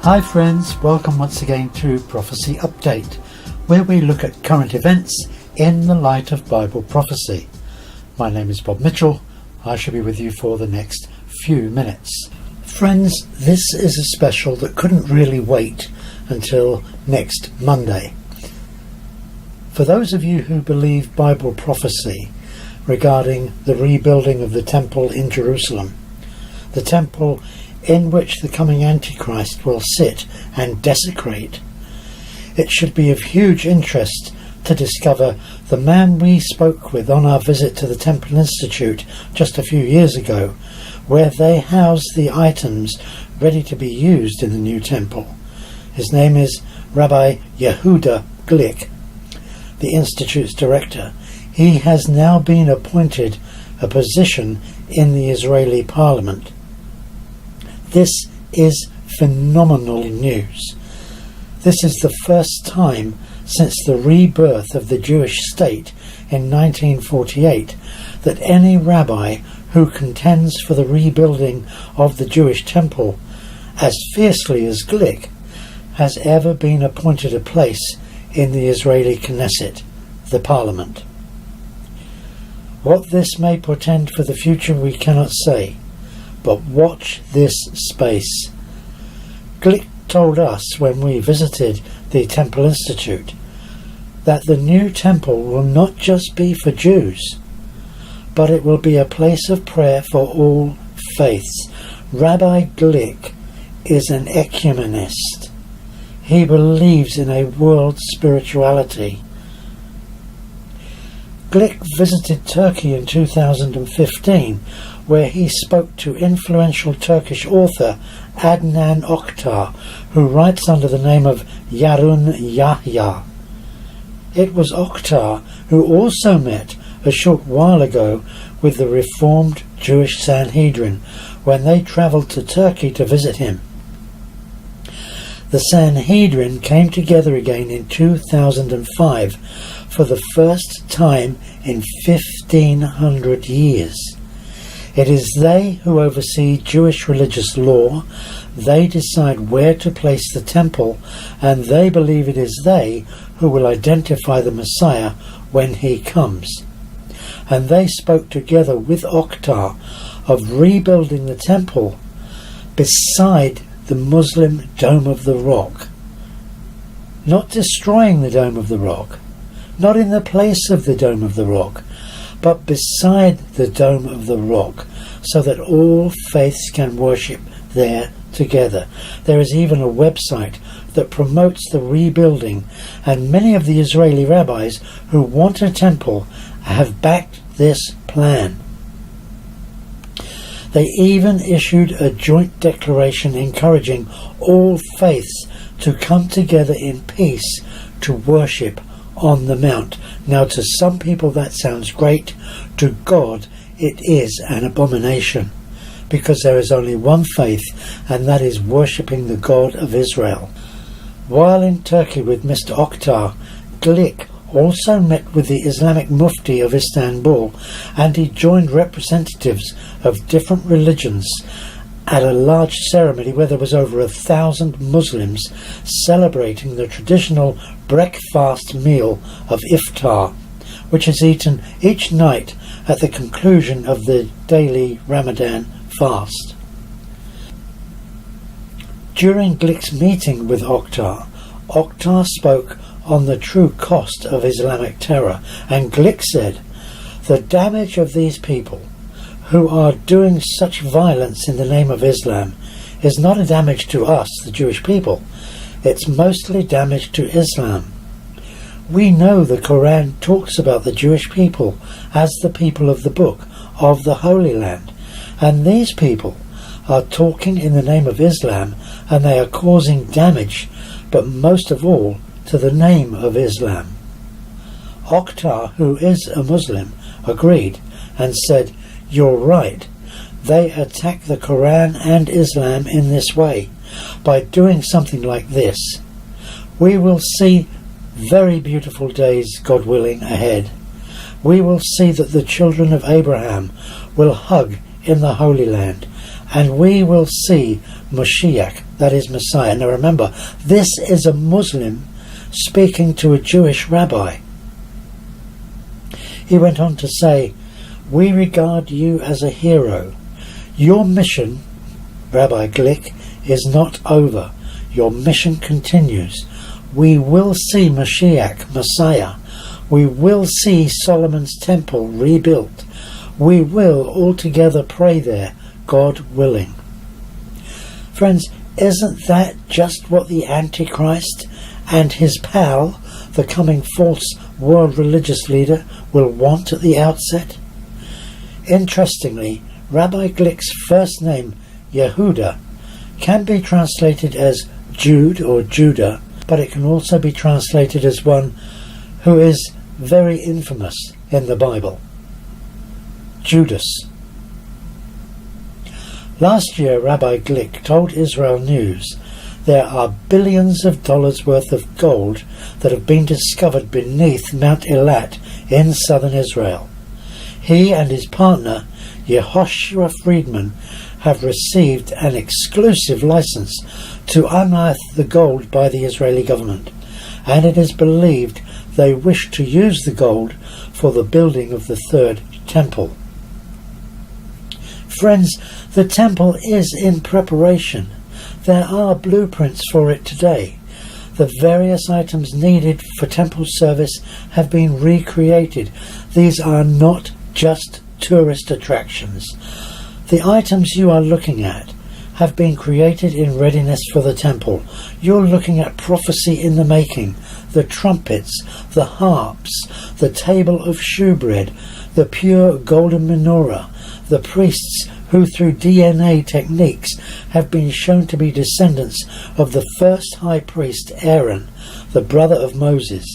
Hi friends, welcome once again to Prophecy Update, where we look at current events in the light of Bible prophecy. My name is Bob Michell. I shall be with you for the next few minutes. Friends, this is a special that couldn't really wait until next Monday. For those of you who believe Bible prophecy regarding the rebuilding of the temple in Jerusalem, the temple in which the coming Antichrist will sit and desecrate, it should be of huge interest to discover the man we spoke with on our visit to the Temple Institute just a few years ago, where they house the items ready to be used in the new temple. His name is Rabbi Yehuda Glick, the Institute's director. He has now been appointed a position in the Israeli parliament. This is phenomenal news. This is the first time since the rebirth of the Jewish state in 1948 that any rabbi who contends for the rebuilding of the Jewish temple as fiercely as Glick has ever been appointed a place in the Israeli Knesset, the parliament. What this may portend for the future we cannot say, but watch this space. Glick told us when we visited the Temple Institute that the new temple will not just be for Jews, but it will be a place of prayer for all faiths. Rabbi Glick is an ecumenist. He believes in a world spirituality. Glick visited Turkey in 2015, where he spoke to influential Turkish author Adnan Oktar, who writes under the name of Yarun Yahya. It was Oktar who also met a short while ago with the Reformed Jewish Sanhedrin when they travelled to Turkey to visit him. The Sanhedrin came together again in 2005 for the first time in 1500 years. It is they who oversee Jewish religious law, they decide where to place the temple, and they believe it is they who will identify the Messiah when he comes. And they spoke together with Oktar of rebuilding the temple beside the Muslim Dome of the Rock. Not destroying the Dome of the Rock, not in the place of the Dome of the Rock, but beside the Dome of the Rock, so that all faiths can worship there together. There is even a website that promotes the rebuilding, and many of the Israeli rabbis who want a temple have backed this plan. They even issued a joint declaration encouraging all faiths to come together in peace to worship on the Mount. Now, to some people that sounds great. To God it is an abomination, because there is only one faith, and that is worshipping the God of Israel. While in Turkey with Mr. Oktar, Glick also met with the Islamic Mufti of Istanbul, and he joined representatives of different religions at a large ceremony where there was over 1,000 Muslims celebrating the traditional breakfast meal of iftar, which is eaten each night at the conclusion of the daily Ramadan fast. During Glick's meeting with Oktar, Oktar spoke on the true cost of Islamic terror, and Glick said, "The damage of these people who are doing such violence in the name of Islam is not a damage to us, the Jewish people. It's mostly damage to Islam. We know the Quran talks about the Jewish people as the people of the book of the Holy Land, and these people are talking in the name of Islam, and they are causing damage, but most of all to the name of Islam." Oktar, who is a Muslim, agreed and said, "You're right. They attack the Quran and Islam in this way, by doing something like this. We will see very beautiful days, God willing, ahead. We will see that the children of Abraham will hug in the Holy Land, and we will see Mashiach, that is Messiah. Now remember, this is a Muslim speaking to a Jewish rabbi. He went on to say, "We regard you as a hero. Your mission, Rabbi Glick, is not over. Your mission continues. We will see Mashiach, Messiah. We will see Solomon's temple rebuilt. We will all together pray there, God willing." Friends, isn't that just what the Antichrist and his pal, the coming false world religious leader, will want at the outset? Interestingly, Rabbi Glick's first name, Yehuda, can be translated as Jude or Judah, but it can also be translated as one who is very infamous in the Bible, Judas. Last year, Rabbi Glick told Israel News there are billions of dollars worth of gold that have been discovered beneath Mount Eilat in southern Israel. He and his partner, Yehoshua Friedman, have received an exclusive license to unearth the gold by the Israeli government, and it is believed they wish to use the gold for the building of the third temple. Friends, the temple is in preparation. There are blueprints for it today. The various items needed for temple service have been recreated. These are not just tourist attractions. The items you are looking at have been created in readiness for the temple. You're looking at prophecy in the making. The trumpets, the harps, the table of shewbread, the pure golden menorah, the priests who through DNA techniques have been shown to be descendants of the first high priest Aaron, the brother of Moses.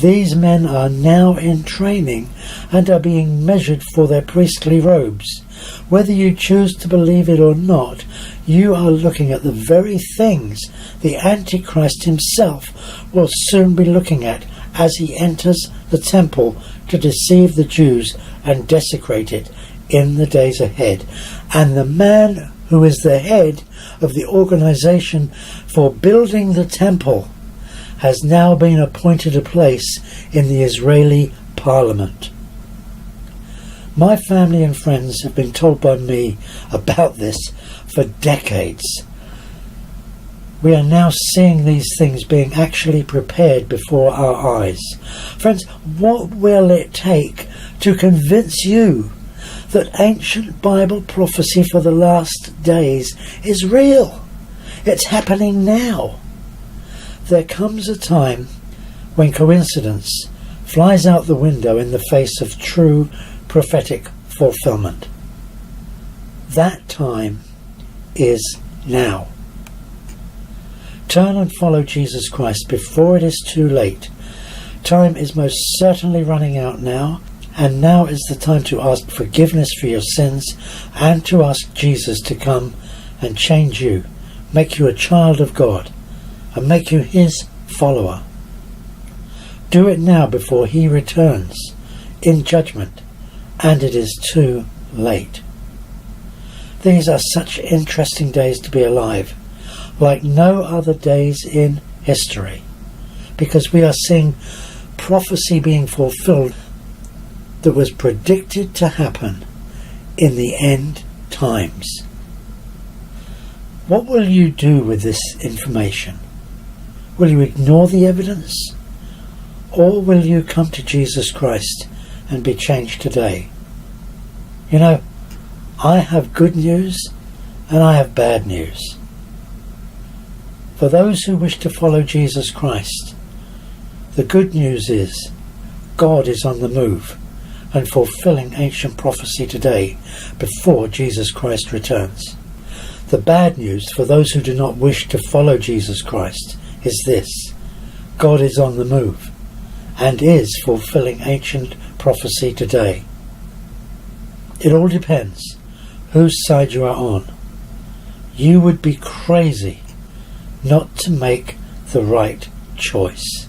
These men are now in training and are being measured for their priestly robes. Whether you choose to believe it or not, you are looking at the very things the Antichrist himself will soon be looking at as he enters the temple to deceive the Jews and desecrate it in the days ahead. And the man who is the head of the organization for building the temple has now been appointed a place in the Israeli parliament. My family and friends have been told by me about this for decades. We are now seeing these things being actually prepared before our eyes. Friends, what will it take to convince you that ancient Bible prophecy for the last days is real? It's happening now. There comes a time when coincidence flies out the window in the face of true prophetic fulfillment. That time is now. Turn and follow Jesus Christ before it is too late. Time is most certainly running out now, and now is the time to ask forgiveness for your sins and to ask Jesus to come and change you, make you a child of God, and make you his follower. Do it now before he returns in judgment, and it is too late. These are such interesting days to be alive, like no other days in history, because we are seeing prophecy being fulfilled that was predicted to happen in the end times. What will you do with this information? Will you ignore the evidence? Or will you come to Jesus Christ and be changed today? You know, I have good news and I have bad news. For those who wish to follow Jesus Christ, the good news is God is on the move and fulfilling ancient prophecy today before Jesus Christ returns. The bad news for those who do not wish to follow Jesus Christ is this: God is on the move and is fulfilling ancient prophecy today. It all depends whose side you are on. You would be crazy not to make the right choice.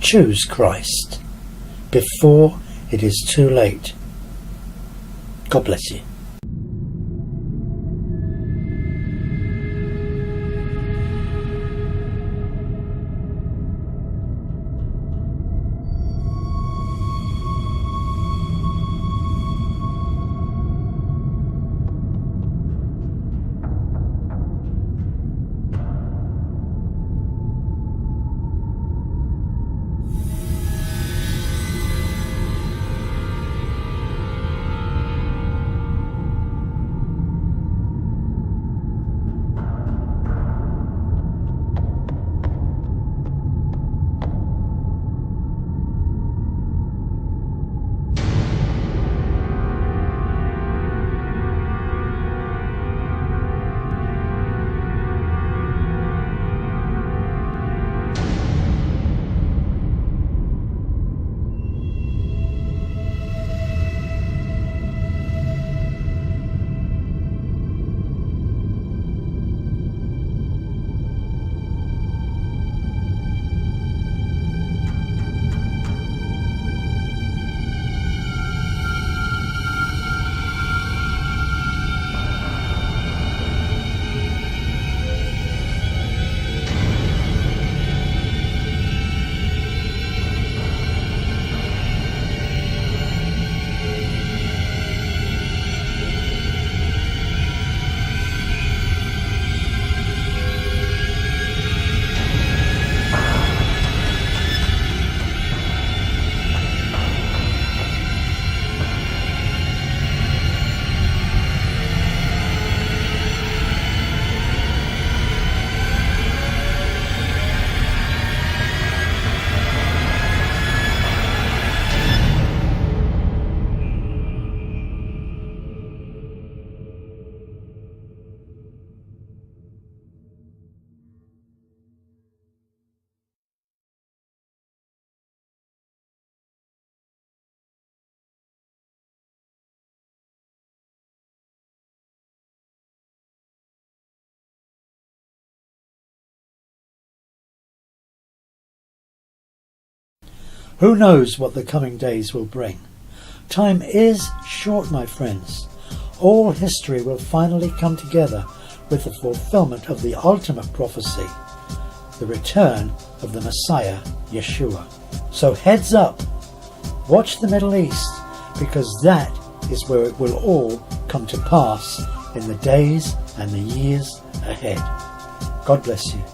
Choose Christ before it is too late. God bless you. Who knows what the coming days will bring? Time is short, my friends. All history will finally come together with the fulfillment of the ultimate prophecy, the return of the Messiah, Yeshua. So heads up, watch the Middle East, because that is where it will all come to pass in the days and the years ahead. God bless you.